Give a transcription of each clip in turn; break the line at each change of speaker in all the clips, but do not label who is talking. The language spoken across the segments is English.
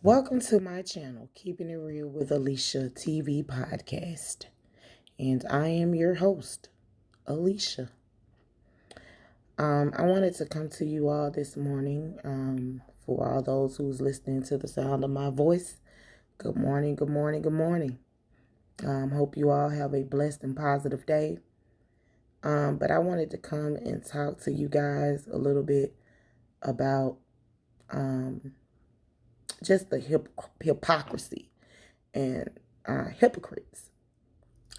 Welcome to my channel, Keeping It Real with Alicia TV podcast. And I am your host, Alicia. I wanted to come to you all this morning. For all those who's listening to the sound of my voice, good morning, good morning, good morning. Hope you all have a blessed and positive day. But I wanted to come and talk to you guys a little bit about just the hypocrisy and hypocrites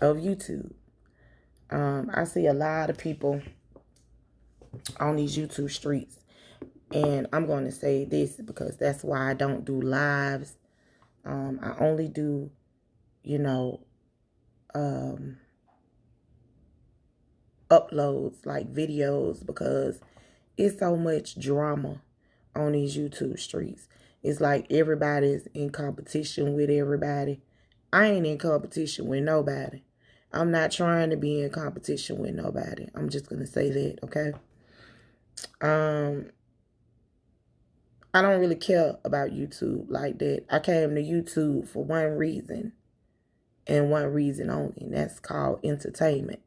of YouTube. I see a lot of people on these YouTube streets, and I'm going to say this because that's why I don't do lives. I only do, uploads like videos because it's so much drama on these YouTube streets. It's like everybody's in competition with everybody. I ain't in competition with nobody. I'm not trying to be in competition with nobody. I'm just going to say that, okay? I don't really care about YouTube like that. I came to YouTube for one reason and one reason only, and that's called entertainment.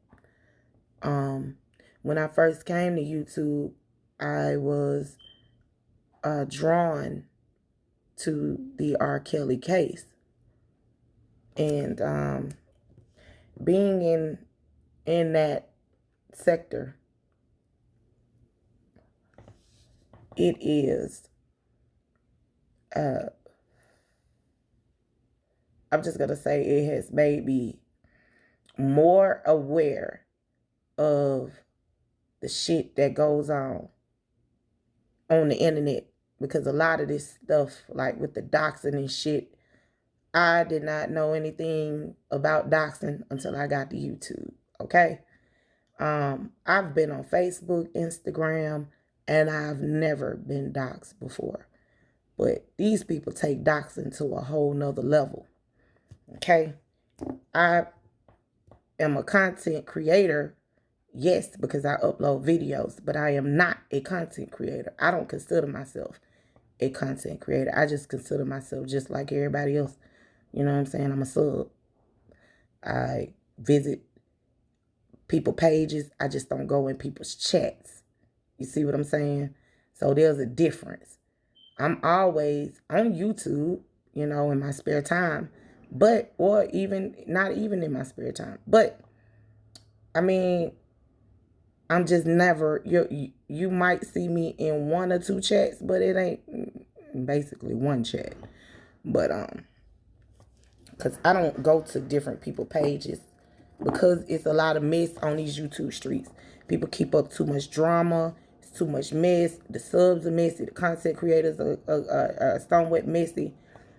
When I first came to YouTube, I was drawn to the R. Kelly case. And being in that sector, it is I'm just gonna say it has made me more aware of the shit that goes on the internet, because a lot of this stuff, like with the doxing and shit, I did not know anything about doxing until I got to YouTube. Okay. I've been on Facebook, Instagram, and I've never been doxed before. But these people take doxing to a whole nother level. Okay. I am a content creator, yes, because I upload videos, but I am not a content creator. I don't consider myself a content creator. I just consider myself just like everybody else. You know what I'm saying? I'm a sub. I visit people pages. I just don't go in people's chats. You see what I'm saying? So there's a difference. I'm always on YouTube, in my spare time, or even not even in my spare time. But I mean, I'm just never, you might see me in one or two chats, but it ain't basically one chat. But because I don't go to different people pages because it's a lot of mess on these YouTube streets. People keep up too much drama. It's too much mess. The subs are messy. The content creators are somewhat messy.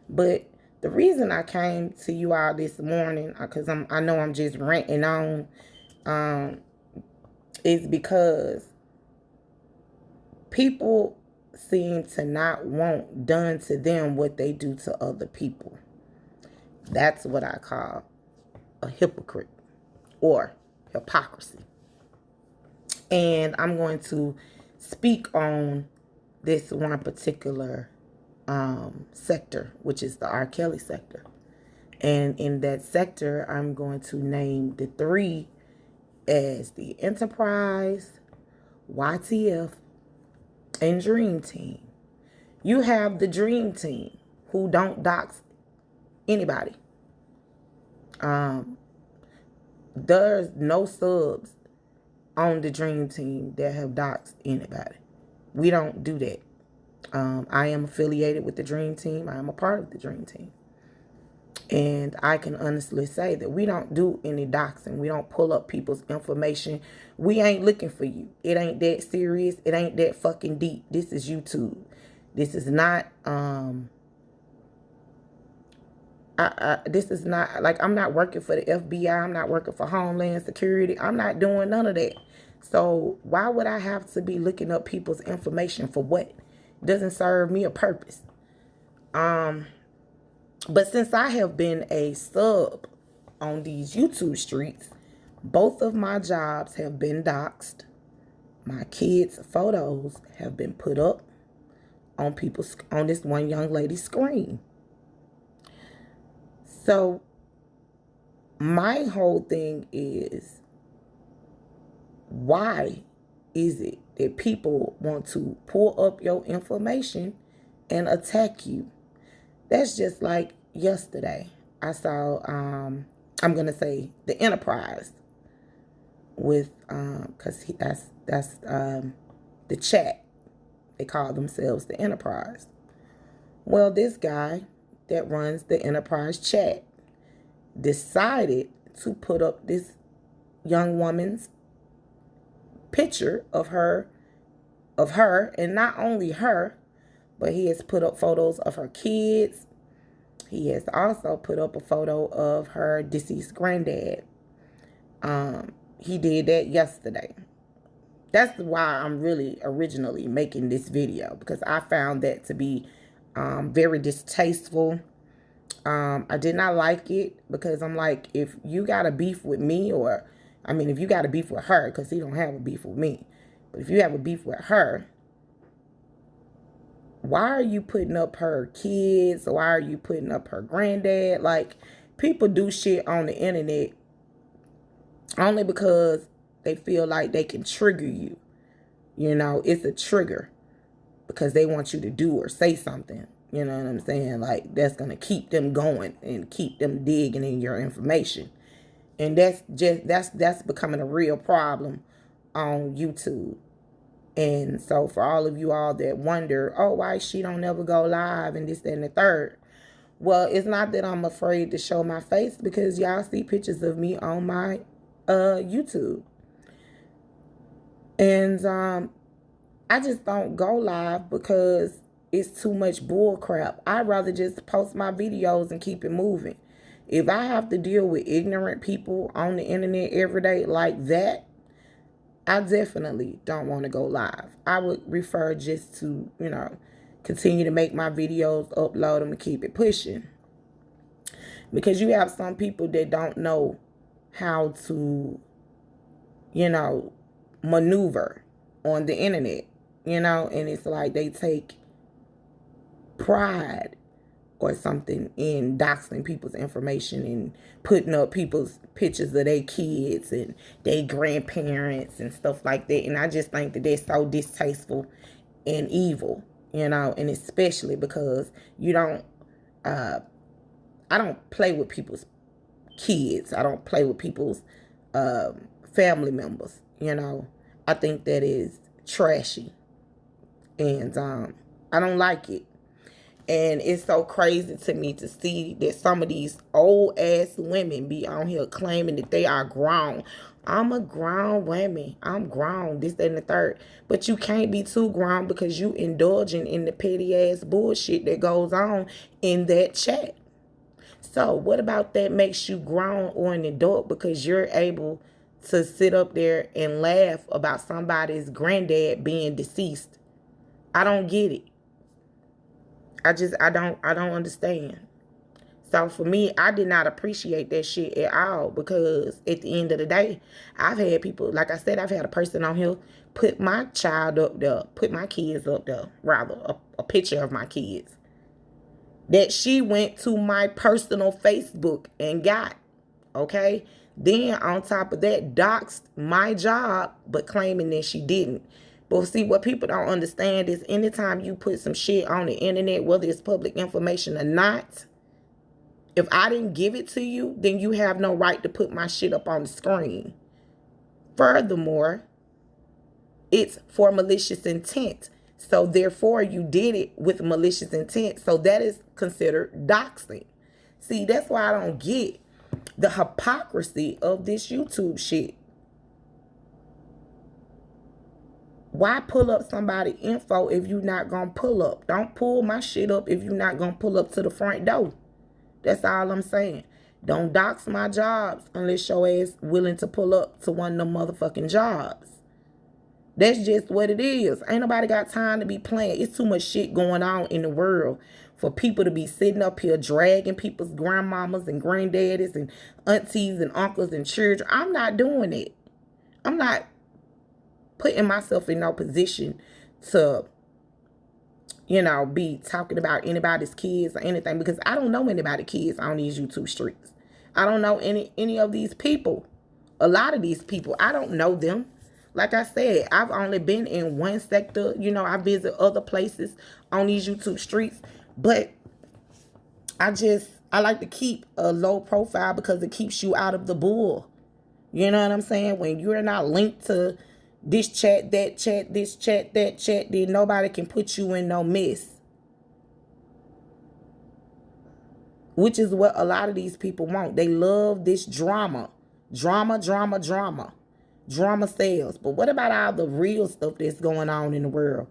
But the reason I came to you all this morning, because I know I'm just ranting on, is because people seem to not want done to them what they do to other people. That's what I call a hypocrite or hypocrisy. And I'm going to speak on this one particular sector, which is the R. Kelly sector. And in that sector, I'm going to name the three as the Enterprise, YTF, and Dream Team. You have the Dream Team who don't dox anybody. There's no subs on the Dream Team that have doxed anybody. We don't do that. I am affiliated with the Dream Team. I am a part of the Dream Team. And I can honestly say that we don't do any doxing. We don't pull up people's information. We ain't looking for you. It ain't that serious. It ain't that fucking deep. This is YouTube. This is not, this is not, like, I'm not working for the FBI. I'm not working for Homeland Security. I'm not doing none of that. So why would I have to be looking up people's information for what? It doesn't serve me a purpose. But since I have been a sub on these YouTube streets, both of my jobs have been doxed. My kids' photos have been put up on this one young lady's screen. So my whole thing is, why is it that people want to pull up your information and attack you? That's just like yesterday. I saw I'm gonna say the Enterprise with because that's the chat. They call themselves the Enterprise. Well, this guy that runs the Enterprise chat decided to put up this young woman's picture of her, and not only her, but he has put up photos of her kids. He has also put up a photo of her deceased granddad. He did that yesterday. That's why I'm really originally making this video, because I found that to be very distasteful. I did not like it, because I'm like, if you got a beef with me, or if you got a beef with her, because he don't have a beef with me, but if you have a beef with her, why are you putting up her kids? Why are you putting up her granddad? Like, people do shit on the internet only because they feel like they can trigger you. It's a trigger because they want you to do or say something. You know what I'm saying? Like, that's going to keep them going and keep them digging in your information. And that's becoming a real problem on YouTube. And so for all of you all that wonder, oh, why she don't never go live and this, that, and the third. Well, it's not that I'm afraid to show my face, because y'all see pictures of me on my YouTube. And I just don't go live because it's too much bull crap. I'd rather just post my videos and keep it moving. If I have to deal with ignorant people on the internet every day like that, I definitely don't want to go live. I would prefer just to, continue to make my videos, upload them, and keep it pushing. Because you have some people that don't know how to, maneuver on the internet, and it's like they take pride or something in doxing people's information and putting up people's pictures of their kids and their grandparents and stuff like that. And I just think that they're so distasteful and evil, and especially because I don't play with people's kids. I don't play with people's family members, I think that is trashy. And I don't like it. And it's so crazy to me to see that some of these old ass women be on here claiming that they are grown. I'm a grown woman. I'm grown. This, that, and the third. But you can't be too grown, because you indulging in the petty ass bullshit that goes on in that chat. So what about that makes you grown or an adult? Because you're able to sit up there and laugh about somebody's granddad being deceased. I don't get it. I don't understand. So for me, I did not appreciate that shit at all, because at the end of the day, I've had people, like I said, I've had a person on here put my child up there, put my kids up there, rather, a picture of my kids, that she went to my personal Facebook and got, okay? Then on top of that, doxed my job, but claiming that she didn't. But see, what people don't understand is anytime you put some shit on the internet, whether it's public information or not, if I didn't give it to you, then you have no right to put my shit up on the screen. Furthermore, it's for malicious intent. So therefore, you did it with malicious intent. So that is considered doxing. See, that's why I don't get the hypocrisy of this YouTube shit. Why pull up somebody's info if you're not going to pull up? Don't pull my shit up if you're not going to pull up to the front door. That's all I'm saying. Don't dox my jobs unless your ass willing to pull up to one of them motherfucking jobs. That's just what it is. Ain't nobody got time to be playing. It's too much shit going on in the world for people to be sitting up here dragging people's grandmamas and granddaddies and aunties and uncles and children. I'm not doing it. I'm not putting myself in no position to be talking about anybody's kids or anything, because I don't know anybody's kids on these YouTube streets. I don't know any of these people. A lot of these people, I don't know them. Like I said, I've only been in one sector. I visit other places on these YouTube streets, but I like to keep a low profile because it keeps you out of the bull. You know what I'm saying? When you're not linked to this chat, that chat, this chat, that chat, then nobody can put you in no mess. Which is what a lot of these people want. They love this drama. Drama, drama, drama. Drama sells. But what about all the real stuff that's going on in the world?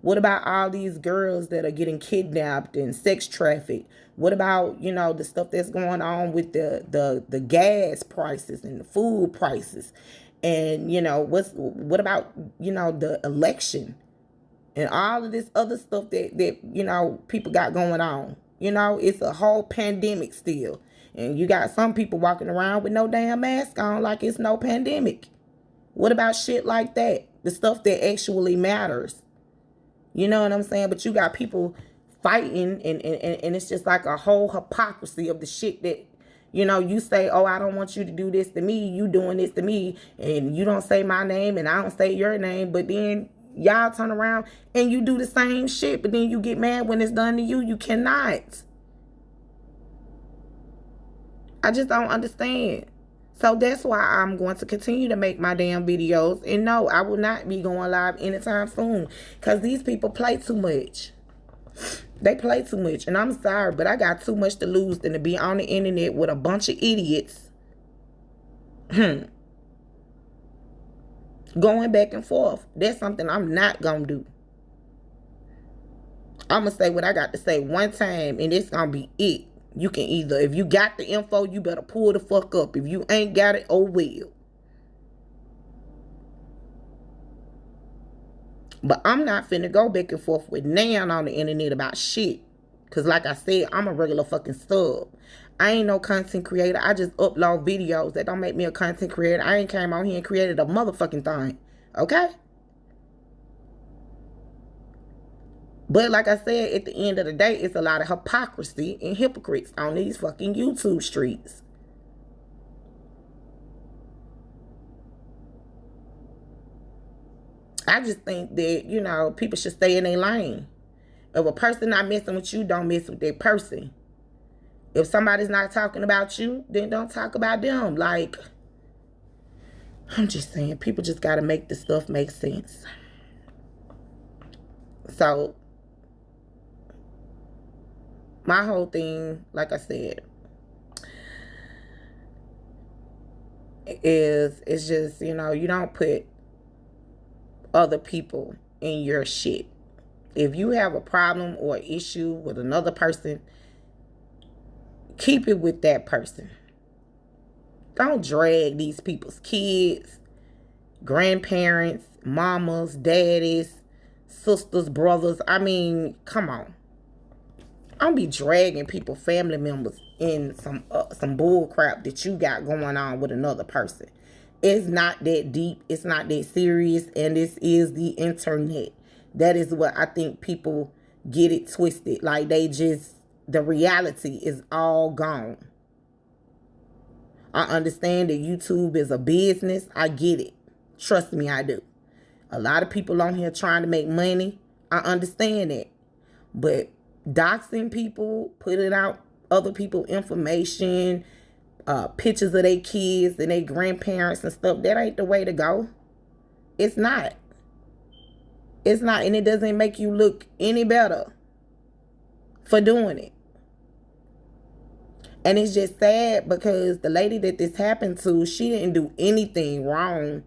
What about all these girls that are getting kidnapped and sex trafficked? What about, the stuff that's going on with the gas prices and the food prices? And, what about, the election and all of this other stuff that people got going on? It's a whole pandemic still. And you got some people walking around with no damn mask on like it's no pandemic. What about shit like that? The stuff that actually matters. You know what I'm saying? But you got people fighting and it's just like a whole hypocrisy of the shit that, you say, oh, I don't want you to do this to me. You doing this to me. And you don't say my name and I don't say your name. But then y'all turn around and you do the same shit. But then you get mad when it's done to you. You cannot. I just don't understand. So that's why I'm going to continue to make my damn videos. And no, I will not be going live anytime soon. Because these people play too much. They play too much. And I'm sorry, but I got too much to lose than to be on the internet with a bunch of idiots. Going back and forth. That's something I'm not going to do. I'm going to say what I got to say one time. And it's going to be it. You can either, if you got the info, you better pull the fuck up. If you ain't got it, oh well. But I'm not finna go back and forth with Nan on the internet about shit. Because like I said, I'm a regular fucking sub. I ain't no content creator. I just upload videos. That don't make me a content creator. I ain't came on here and created a motherfucking thing. Okay? But like I said, at the end of the day, it's a lot of hypocrisy and hypocrites on these fucking YouTube streets. I just think that, people should stay in their lane. If a person not messing with you, don't mess with that person. If somebody's not talking about you, then don't talk about them. Like, I'm just saying, people just got to make this stuff make sense. So, my whole thing, like I said, it's just, you don't put other people in your shit. If you have a problem or issue with another person, keep it with that person. Don't drag these people's kids, grandparents, mamas, daddies, sisters, brothers. I mean, come on. I'll be dragging people, family members, in some bull crap that you got going on with another person. It's not that deep. It's not that serious. And this is the internet. That is what I think people get it twisted. Like the reality is all gone. I understand that YouTube is a business. I get it. Trust me, I do. A lot of people on here trying to make money. I understand that. But doxing people, putting out other people's information, pictures of their kids and their grandparents and stuff, that ain't the way to go. It's not. It's not, and it doesn't make you look any better for doing it. And it's just sad because the lady that this happened to, she didn't do anything wrong.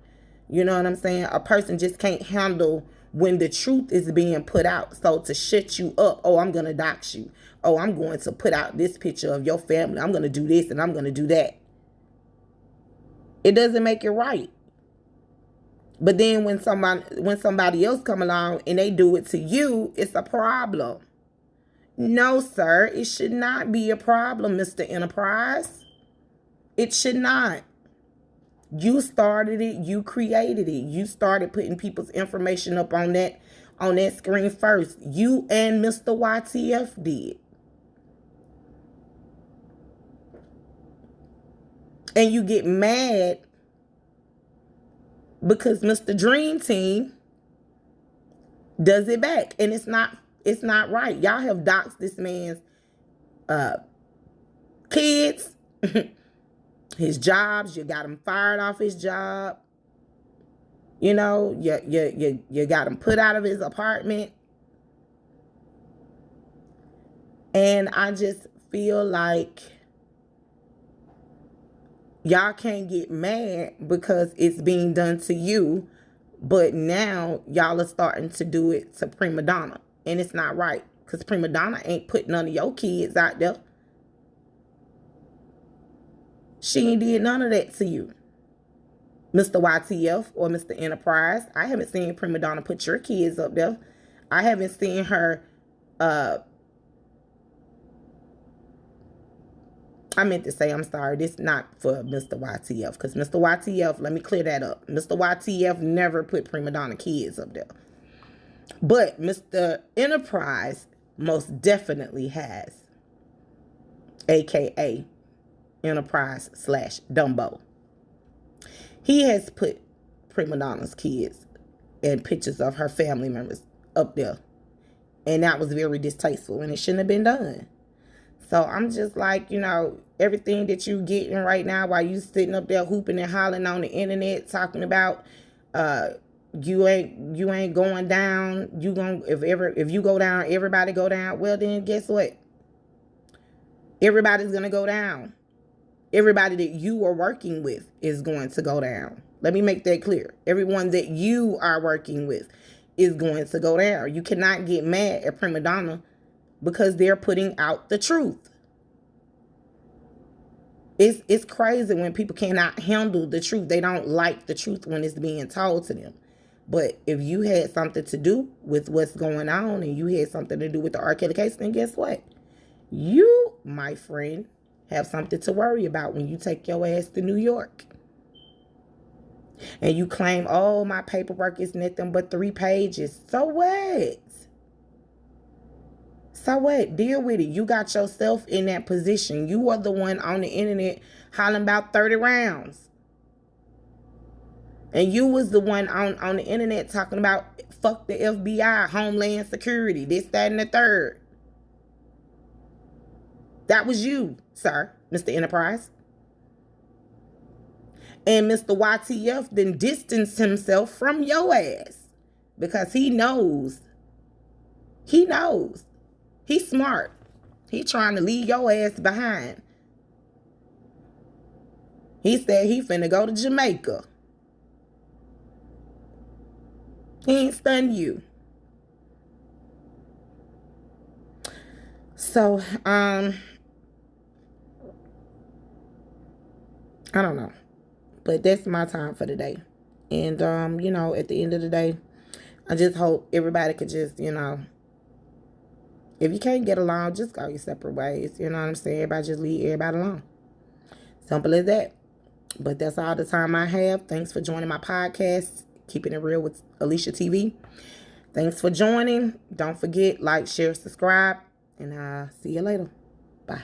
You know what I'm saying? A person just can't handle when the truth is being put out. So to shut you up, oh, I'm going to dox you. Oh, I'm going to put out this picture of your family. I'm going to do this and I'm going to do that. It doesn't make it right. But then when somebody else come along and they do it to you, it's a problem. No, sir, it should not be a problem, Mr. Enterprise. It should not. You started it. You created it. You started putting people's information up on on that screen first. You and Mr. YTF did. And you get mad because Mr. Dream Team does it back. And it's not right. Y'all have doxed this man's kids, his jobs. You got him fired off his job. You know, you got him put out of his apartment. And I just feel like y'all can't get mad because it's being done to you, but now y'all are starting to do it to Prima Donna. And it's not right, because Prima Donna ain't put none of your kids out there. She ain't did none of that to you, Mr. YTF or Mr. Enterprise. I haven't seen Prima Donna put your kids up there. I haven't seen her, I meant to say, I'm sorry, this is not for Mr. YTF, because Mr. YTF, let me clear that up. Mr. YTF never put Prima Donna kids up there. But Mr. Enterprise most definitely has, aka Enterprise / Dumbo. He has put Prima Donna's kids and pictures of her family members up there. And that was very distasteful, and it shouldn't have been done. So I'm just like, you know, everything that you getting right now while you sitting up there hooping and hollering on the internet talking about you ain't going down. You going if you go down, everybody go down. Well, then guess what? Everybody's gonna go down. Everybody that you are working with is going to go down. Let me make that clear. Everyone that you are working with is going to go down. You cannot get mad at Prima Donna because they're putting out the truth. It's crazy when people cannot handle the truth. They don't like the truth when it's being told to them. But if you had something to do with what's going on and you had something to do with the R. Kelly case, then guess what? You, my friend, have something to worry about when you take your ass to New York. And you claim, oh, my paperwork is nothing but 3 pages. So what? So what? Deal with it. You got yourself in that position. You are the one on the internet hollering about 30 rounds. And you was the one on the internet talking about fuck the FBI, Homeland Security, this, that, and the third. That was you, sir, Mr. Enterprise. And Mr. YTF then distanced himself from your ass because he knows. He knows. He's smart. He trying to leave your ass behind. He said he finna go to Jamaica. He ain't stunned you. So, I don't know. But that's my time for today. And, you know, at the end of the day, I just hope everybody could just, you know, if you can't get along, just go your separate ways. You know what I'm saying? Everybody just leave everybody alone. Simple as that. But that's all the time I have. Thanks for joining my podcast, Keeping It Real with Alicia TV. Thanks for joining. Don't forget, like, share, subscribe. And see you later. Bye.